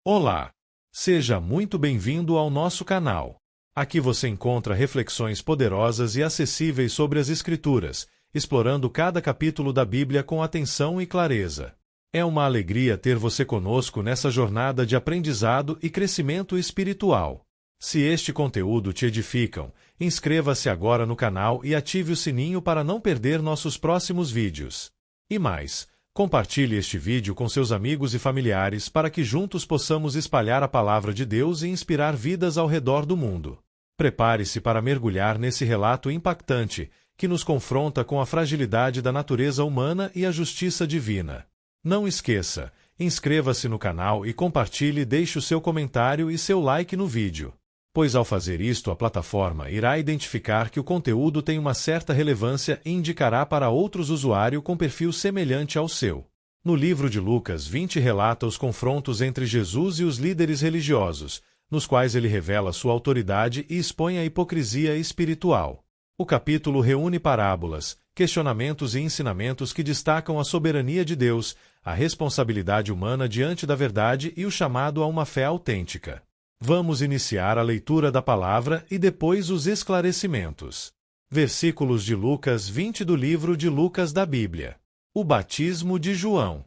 Olá! Seja muito bem-vindo ao nosso canal. Aqui você encontra reflexões poderosas e acessíveis sobre as Escrituras, explorando cada capítulo da Bíblia com atenção e clareza. É uma alegria ter você conosco nessa jornada de aprendizado e crescimento espiritual. Se este conteúdo te edificam, inscreva-se agora no canal e ative o sininho para não perder nossos próximos vídeos. E mais, compartilhe este vídeo com seus amigos e familiares para que juntos possamos espalhar a palavra de Deus e inspirar vidas ao redor do mundo. Prepare-se para mergulhar nesse relato impactante que nos confronta com a fragilidade da natureza humana e a justiça divina. Não esqueça, inscreva-se no canal e compartilhe e deixe o seu comentário e seu like no vídeo. Pois ao fazer isto a plataforma irá identificar que o conteúdo tem uma certa relevância e indicará para outros usuários com perfil semelhante ao seu. No livro de Lucas 20 relata os confrontos entre Jesus e os líderes religiosos, nos quais ele revela sua autoridade e expõe a hipocrisia espiritual. O capítulo reúne parábolas, questionamentos e ensinamentos que destacam a soberania de Deus, a responsabilidade humana diante da verdade e o chamado a uma fé autêntica. Vamos iniciar a leitura da palavra e depois os esclarecimentos. Versículos de Lucas 20 do livro de Lucas da Bíblia. O batismo de João.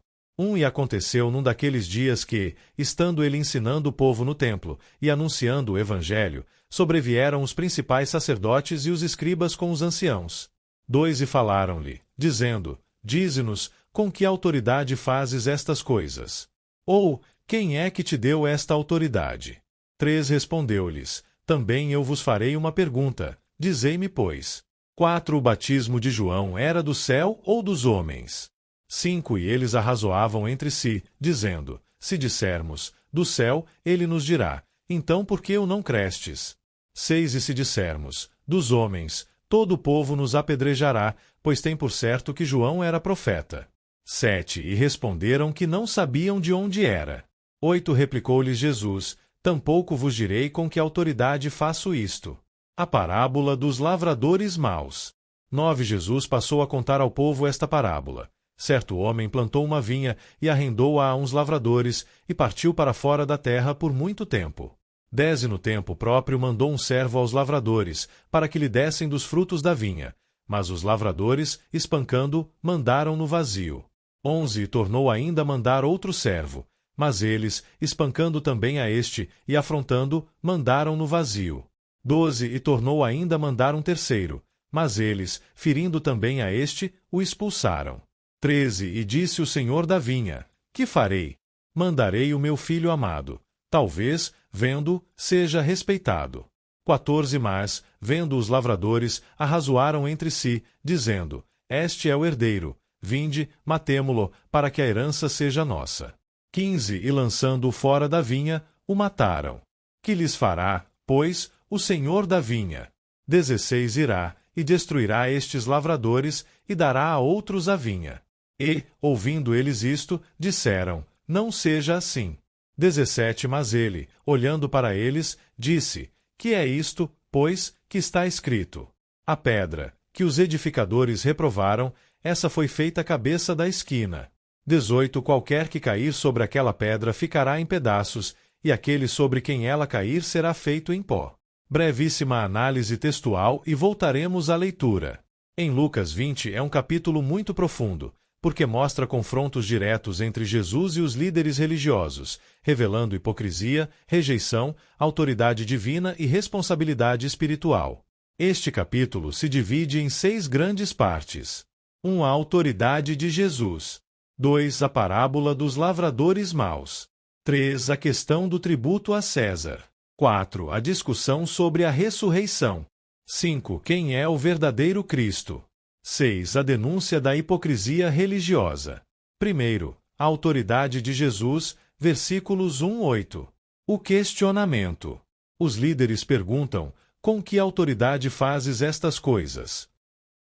E aconteceu num daqueles dias que, estando ele ensinando o povo no templo e anunciando o evangelho, sobrevieram os principais sacerdotes e os escribas com os anciãos. 2 e falaram-lhe, dizendo: Dize-nos, com que autoridade fazes estas coisas? Ou, quem é que te deu esta autoridade? 3 respondeu-lhes: Também eu vos farei uma pergunta, dizei-me, pois. 4 O batismo de João era do céu ou dos homens? 5 E eles arrazoavam entre si, dizendo: Se dissermos, do céu, ele nos dirá: Então por que o não crestes? 6 E se dissermos, dos homens, todo o povo nos apedrejará, pois tem por certo que João era profeta. 7 E responderam que não sabiam de onde era. 8 Replicou-lhes Jesus: Tampouco vos direi com que autoridade faço isto. A parábola dos lavradores maus. 9 Jesus passou a contar ao povo esta parábola. Certo homem plantou uma vinha e arrendou-a a uns lavradores e partiu para fora da terra por muito tempo. 10 E no tempo próprio mandou um servo aos lavradores, para que lhe dessem dos frutos da vinha. Mas os lavradores, espancando, mandaram-no vazio. 11 E tornou ainda a mandar outro servo. Mas eles, espancando também a este e afrontando, mandaram-no vazio. 12 E tornou ainda a mandar um terceiro. Mas eles, ferindo também a este, o expulsaram. 13 E disse o senhor da vinha: Que farei? Mandarei o meu filho amado. Talvez, vendo, seja respeitado. 14 Mas, vendo os lavradores, arrazoaram entre si, dizendo: Este é o herdeiro. Vinde, matemo-lo, para que a herança seja nossa. 15 E lançando-o fora da vinha, o mataram. Que lhes fará, pois, o senhor da vinha? 16 Irá, e destruirá estes lavradores, e dará a outros a vinha. E, ouvindo eles isto, disseram: Não seja assim. 17 Mas ele, olhando para eles, disse: Que é isto, pois, que está escrito? A pedra, que os edificadores reprovaram, essa foi feita a cabeça da esquina. 18 Qualquer que cair sobre aquela pedra ficará em pedaços, e aquele sobre quem ela cair será feito em pó. Brevíssima análise textual e voltaremos à leitura. Em Lucas 20 é um capítulo muito profundo, porque mostra confrontos diretos entre Jesus e os líderes religiosos, revelando hipocrisia, rejeição, autoridade divina e responsabilidade espiritual. Este capítulo se divide em 6 grandes partes. 1 A autoridade de Jesus. 2 A parábola dos lavradores maus. 3 A questão do tributo a César. 4 A discussão sobre a ressurreição. 5 Quem é o verdadeiro Cristo? 6 A denúncia da hipocrisia religiosa. Primeiro, a autoridade de Jesus, versículos 1-8. O questionamento. Os líderes perguntam: Com que autoridade fazes estas coisas?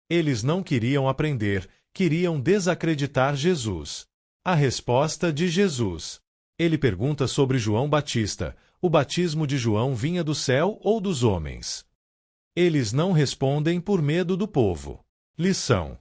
Eles não queriam aprender, queriam desacreditar Jesus. A resposta de Jesus. Ele pergunta sobre João Batista: o batismo de João vinha do céu ou dos homens? Eles não respondem por medo do povo. Lição: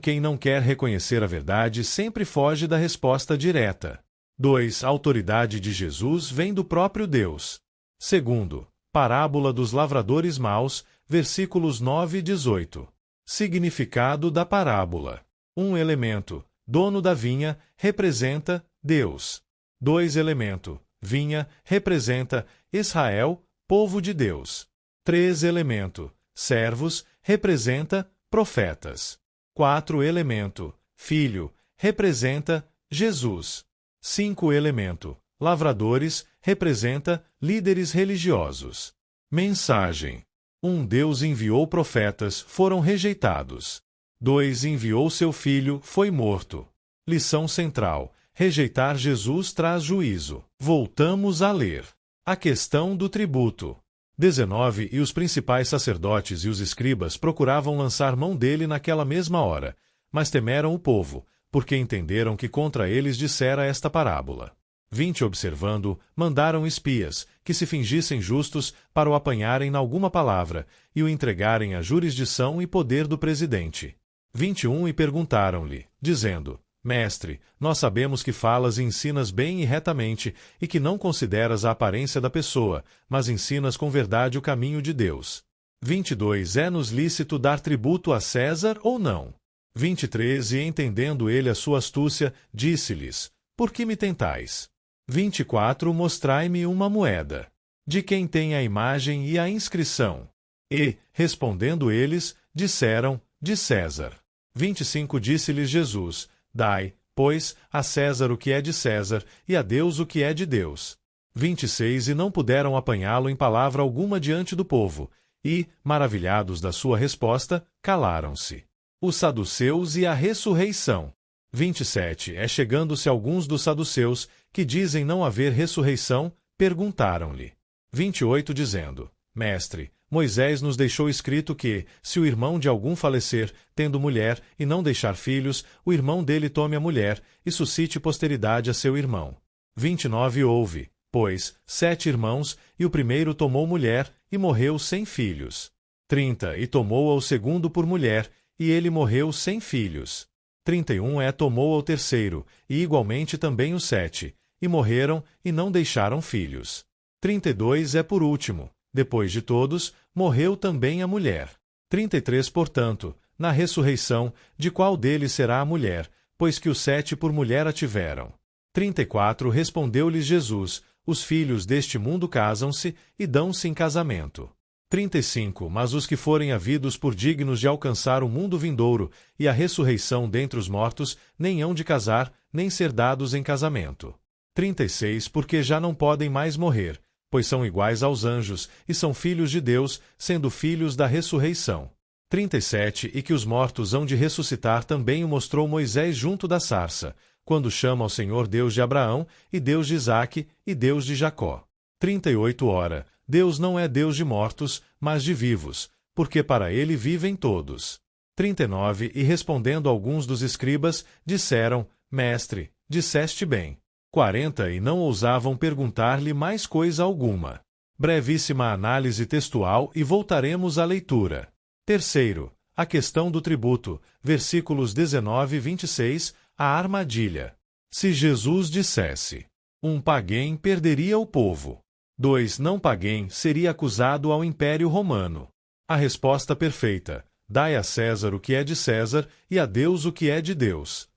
Quem não quer reconhecer a verdade sempre foge da resposta direta. 2. A autoridade de Jesus vem do próprio Deus. Segundo, parábola dos lavradores maus, versículos 9 e 18. Significado da parábola. Um elemento, dono da vinha, representa Deus. 2 elemento, vinha, representa Israel, povo de Deus. 3 elemento, servos, representa profetas. 4 elemento, filho, representa Jesus. 5 elemento, lavradores, representa líderes religiosos. Mensagem. 1. Deus enviou profetas, foram rejeitados. 2. Enviou seu filho, foi morto. Lição central. Rejeitar Jesus traz juízo. Voltamos a ler. A questão do tributo. 19. E os principais sacerdotes e os escribas procuravam lançar mão dele naquela mesma hora, mas temeram o povo, porque entenderam que contra eles dissera esta parábola. 20. Observando, mandaram espias, que se fingissem justos, para o apanharem na alguma palavra, e o entregarem à jurisdição e poder do presidente. 21. E perguntaram-lhe, dizendo, Mestre, nós sabemos que falas e ensinas bem e retamente, e que não consideras a aparência da pessoa, mas ensinas com verdade o caminho de Deus. 22. É-nos lícito dar tributo a César ou não? 23. E entendendo ele a sua astúcia, disse-lhes, Por que me tentais? 24. Mostrai-me uma moeda. De quem tem a imagem e a inscrição? E, respondendo eles, disseram, de César. 25. Disse-lhes Jesus, Dai, pois, a César o que é de César, e a Deus o que é de Deus. 26. E não puderam apanhá-lo em palavra alguma diante do povo, e, maravilhados da sua resposta, calaram-se. Os saduceus e a ressurreição. 27. Chegando-se alguns dos saduceus, que dizem não haver ressurreição, perguntaram-lhe. 28. Dizendo, Mestre, Moisés nos deixou escrito que, se o irmão de algum falecer, tendo mulher, e não deixar filhos, o irmão dele tome a mulher, e suscite posteridade a seu irmão. 29. Houve, pois, 7 irmãos, e o primeiro tomou mulher, e morreu sem filhos. 30. E tomou ao segundo por mulher, e ele morreu sem filhos. 31. Tomou ao terceiro, e igualmente também os 7, e morreram, e não deixaram filhos. 32. Por último, depois de todos, morreu também a mulher. 33. Portanto, na ressurreição, de qual deles será a mulher, pois que os 7 por mulher a tiveram? 34. Respondeu-lhes Jesus, os filhos deste mundo casam-se, e dão-se em casamento. 35. Mas os que forem havidos por dignos de alcançar o mundo vindouro, e a ressurreição dentre os mortos, nem hão de casar, nem ser dados em casamento. 36. Porque já não podem mais morrer, pois são iguais aos anjos, e são filhos de Deus, sendo filhos da ressurreição. 37. E que os mortos hão de ressuscitar também o mostrou Moisés junto da sarça, quando chama ao Senhor Deus de Abraão, e Deus de Isaque, e Deus de Jacó. 38. Ora, Deus não é Deus de mortos, mas de vivos, porque para ele vivem todos. 39. E respondendo alguns dos escribas, disseram, Mestre, disseste bem. 40. E não ousavam perguntar-lhe mais coisa alguma. Brevíssima análise textual e voltaremos à leitura. Terceiro, a questão do tributo, versículos 19 e 26, a armadilha. Se Jesus dissesse, um paguém perderia o povo. 2. Não paguém seria acusado ao Império Romano. A resposta perfeita, dai a César o que é de César e a Deus o que é de Deus.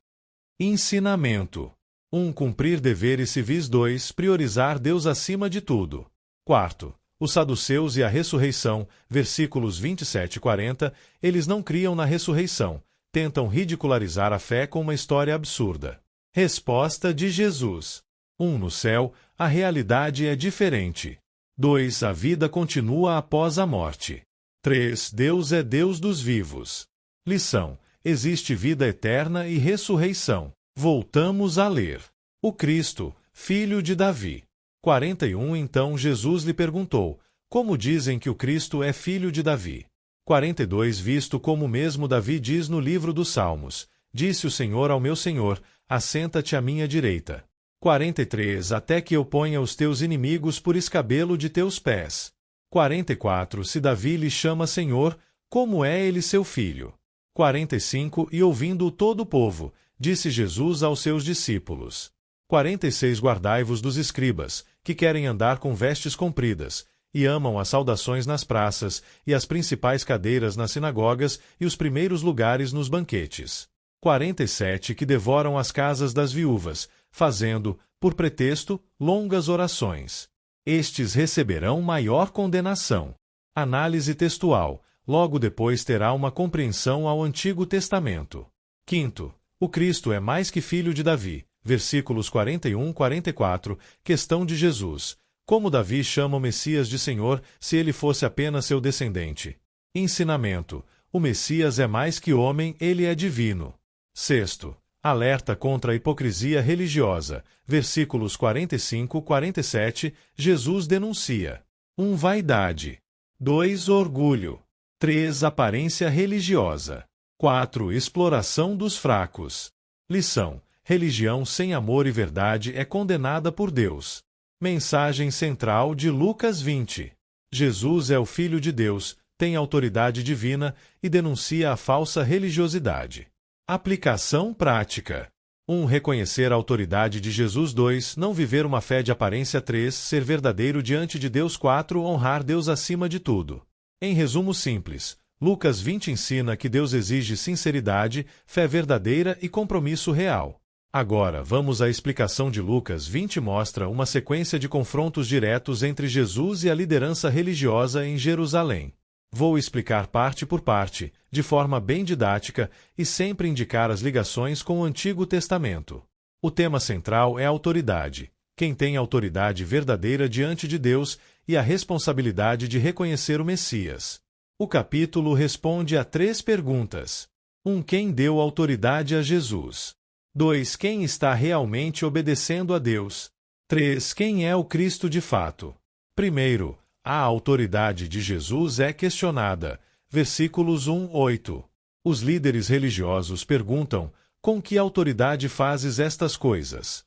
Ensinamento. 1. Cumprir deveres civis. 2. Priorizar Deus acima de tudo. Quarto, os saduceus e a ressurreição, versículos 27 e 40, eles não criam na ressurreição, tentam ridicularizar a fé com uma história absurda. Resposta de Jesus. 1. No céu, a realidade é diferente. 2. A vida continua após a morte. 3. Deus é Deus dos vivos. Lição. Existe vida eterna e ressurreição. Voltamos a ler. O Cristo, filho de Davi. 41. Então Jesus lhe perguntou, como dizem que o Cristo é filho de Davi? 42. Visto como mesmo Davi diz no livro dos Salmos, disse o Senhor ao meu Senhor, assenta-te à minha direita. 43. Até que eu ponha os teus inimigos por escabelo de teus pés. 44. Se Davi lhe chama Senhor, como é ele seu filho? 45. E ouvindo todo o povo, disse Jesus aos seus discípulos. 46 Guardai-vos dos escribas, que querem andar com vestes compridas, e amam as saudações nas praças, e as principais cadeiras nas sinagogas, e os primeiros lugares nos banquetes. 47 Que devoram as casas das viúvas, fazendo, por pretexto, longas orações. Estes receberão maior condenação. Análise textual. Logo depois terá uma compreensão ao Antigo Testamento. Quinto, o Cristo é mais que filho de Davi. Versículos 41-44, questão de Jesus. Como Davi chama o Messias de Senhor, se ele fosse apenas seu descendente? Ensinamento. O Messias é mais que homem, ele é divino. Sexto, alerta contra a hipocrisia religiosa. Versículos 45-47, Jesus denuncia. 1. Vaidade. 2. Orgulho. 3. Aparência religiosa. 4. Exploração dos fracos. Lição. Religião sem amor e verdade é condenada por Deus. Mensagem central de Lucas 20. Jesus é o Filho de Deus, tem autoridade divina e denuncia a falsa religiosidade. Aplicação prática. 1. Reconhecer a autoridade de Jesus. 2. Não viver uma fé de aparência. 3. Ser verdadeiro diante de Deus. 4. Honrar Deus acima de tudo. Em resumo simples, Lucas 20 ensina que Deus exige sinceridade, fé verdadeira e compromisso real. Agora, vamos à explicação de Lucas 20. Mostra uma sequência de confrontos diretos entre Jesus e a liderança religiosa em Jerusalém. Vou explicar parte por parte, de forma bem didática, e sempre indicar as ligações com o Antigo Testamento. O tema central é a autoridade. Quem tem autoridade verdadeira diante de Deus e a responsabilidade de reconhecer o Messias. O capítulo responde a 3 perguntas. 1. Quem deu autoridade a Jesus? 2. Quem está realmente obedecendo a Deus? 3. Quem é o Cristo de fato? Primeiro, a autoridade de Jesus é questionada. Versículos 1-8. Os líderes religiosos perguntam: com que autoridade fazes estas coisas?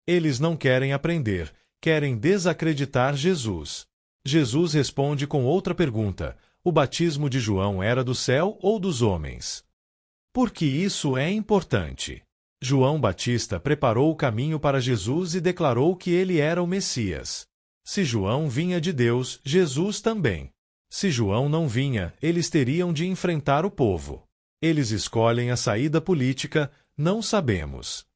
Eles não querem aprender, querem desacreditar Jesus. Jesus responde com outra pergunta: o batismo de João era do céu ou dos homens? Por que isso é importante? João Batista preparou o caminho para Jesus e declarou que ele era o Messias. Se João vinha de Deus, Jesus também. Se João não vinha, eles teriam de enfrentar o povo. Eles escolhem a saída política, não sabemos.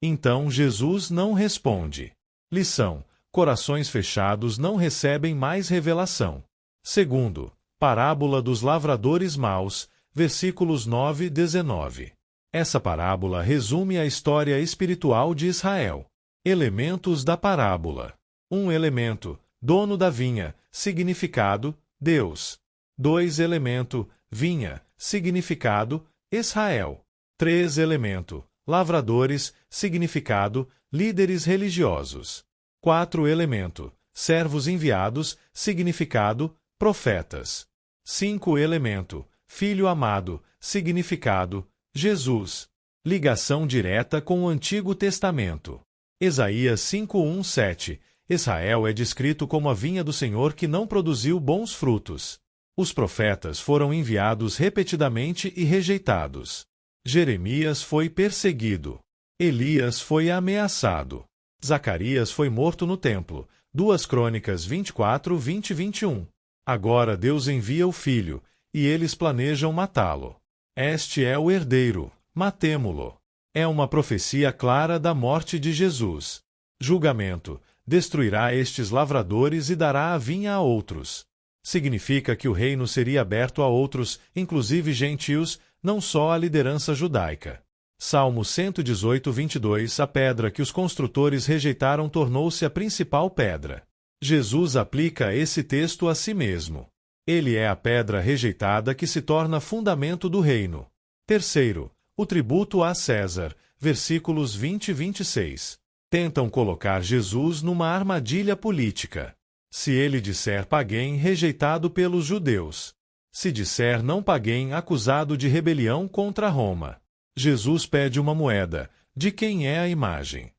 Então Jesus não responde. Lição: corações fechados não recebem mais revelação. Segundo, parábola dos lavradores maus, versículos 9-19. Essa parábola resume a história espiritual de Israel. Elementos da parábola. 1 elemento, dono da vinha, significado, Deus. 2 elemento, vinha, significado, Israel. 3 elemento, lavradores, significado, líderes religiosos. 4 elemento, servos enviados, significado, profetas. 5 elemento, filho amado, significado, Jesus. Ligação direta com o Antigo Testamento. Isaías 5:1-7. Israel é descrito como a vinha do Senhor que não produziu bons frutos. Os profetas foram enviados repetidamente e rejeitados. Jeremias foi perseguido. Elias foi ameaçado. Zacarias foi morto no templo. 2 Crônicas 24, 20 e 21. Agora Deus envia o Filho, e eles planejam matá-lo. Este é o herdeiro, matemo-lo. É uma profecia clara da morte de Jesus. Julgamento: destruirá estes lavradores e dará a vinha a outros. Significa que o reino seria aberto a outros, inclusive gentios, não só a liderança judaica. Salmo 118, 22. A pedra que os construtores rejeitaram tornou-se a principal pedra. Jesus aplica esse texto a si mesmo. Ele é a pedra rejeitada que se torna fundamento do reino. Terceiro, o tributo a César, versículos 20 e 26. Tentam colocar Jesus numa armadilha política. Se ele disser paguém, rejeitado pelos judeus. Se disser não paguém, acusado de rebelião contra Roma. Jesus pede uma moeda. De quem é a imagem?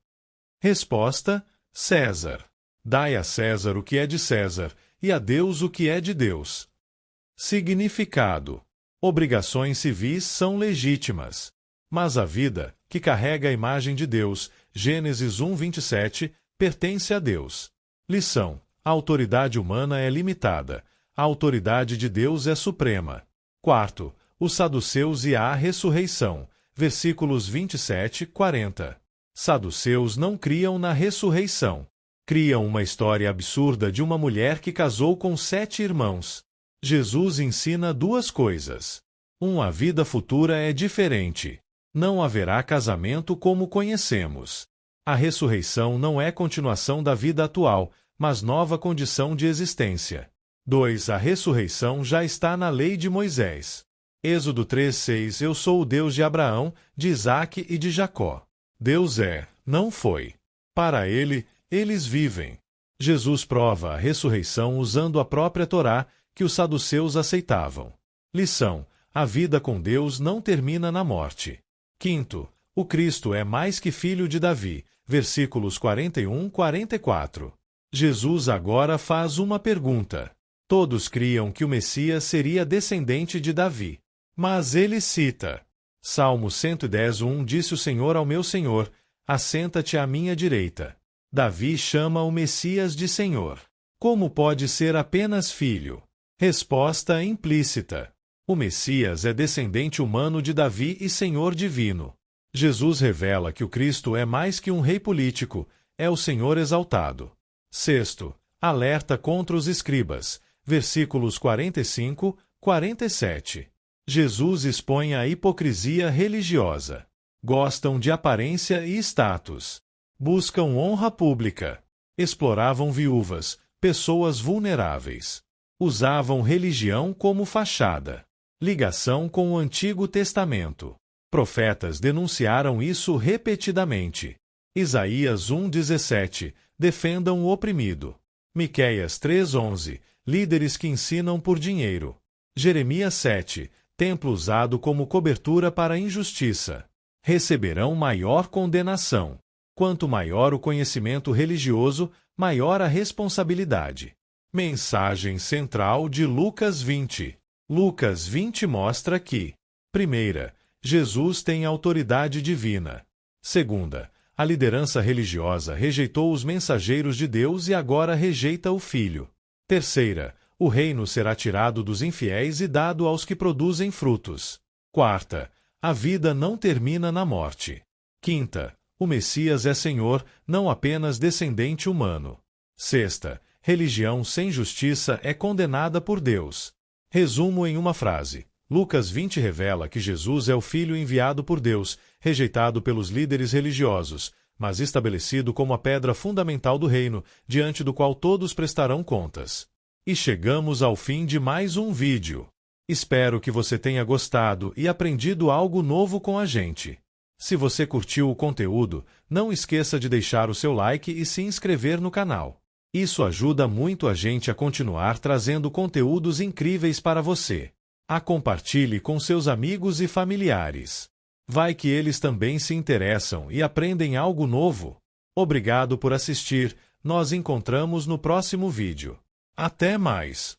Resposta: César. Dai a César o que é de César, e a Deus o que é de Deus. Significado: obrigações civis são legítimas, mas a vida, que carrega a imagem de Deus, Gênesis 1:27, pertence a Deus. Lição: a autoridade humana é limitada, a autoridade de Deus é suprema. Quarto, os saduceus e a ressurreição, versículos 27 e 40. Saduceus não criam na ressurreição. Criam uma história absurda de uma mulher que casou com 7 irmãos. Jesus ensina duas coisas. A vida futura é diferente. Não haverá casamento como conhecemos. A ressurreição não é continuação da vida atual, mas nova condição de existência. 2. A ressurreição já está na lei de Moisés. Êxodo 3:6. Eu sou o Deus de Abraão, de Isaque e de Jacó. Deus é, não foi. Para ele, eles vivem. Jesus prova a ressurreição usando a própria Torá, que os saduceus aceitavam. Lição: a vida com Deus não termina na morte. Quinto, o Cristo é mais que filho de Davi, versículos 41 e 44. Jesus agora faz uma pergunta. Todos criam que o Messias seria descendente de Davi. Mas ele cita: Salmo 110:1. Disse o Senhor ao meu Senhor: assenta-te à minha direita. Davi chama o Messias de Senhor. Como pode ser apenas filho? Resposta implícita. O Messias é descendente humano de Davi e Senhor divino. Jesus revela que o Cristo é mais que um rei político, é o Senhor exaltado. Sexto, alerta contra os escribas, versículos 45 e 47. Jesus expõe a hipocrisia religiosa. Gostam de aparência e status. Buscam honra pública. Exploravam viúvas, pessoas vulneráveis. Usavam religião como fachada. Ligação com o Antigo Testamento. Profetas denunciaram isso repetidamente. Isaías 1:17. Defendam o oprimido. Miqueias 3:11. Líderes que ensinam por dinheiro. Jeremias 7. Templo usado como cobertura para a injustiça. Receberão maior condenação. Quanto maior o conhecimento religioso, maior a responsabilidade. Mensagem central de Lucas 20. Lucas 20 mostra que: primeira, Jesus tem autoridade divina. Segunda, a liderança religiosa rejeitou os mensageiros de Deus e agora rejeita o Filho. Terceira, o reino será tirado dos infiéis e dado aos que produzem frutos. Quarta, a vida não termina na morte. Quinta, o Messias é Senhor, não apenas descendente humano. Sexta, religião sem justiça é condenada por Deus. Resumo em uma frase. Lucas 20 revela que Jesus é o Filho enviado por Deus, rejeitado pelos líderes religiosos, mas estabelecido como a pedra fundamental do reino, diante do qual todos prestarão contas. E chegamos ao fim de mais um vídeo. Espero que você tenha gostado e aprendido algo novo com a gente. Se você curtiu o conteúdo, não esqueça de deixar o seu like e se inscrever no canal. Isso ajuda muito a gente a continuar trazendo conteúdos incríveis para você. Compartilhe com seus amigos e familiares. Vai que eles também se interessam e aprendem algo novo. Obrigado por assistir. Nos encontramos no próximo vídeo. Até mais!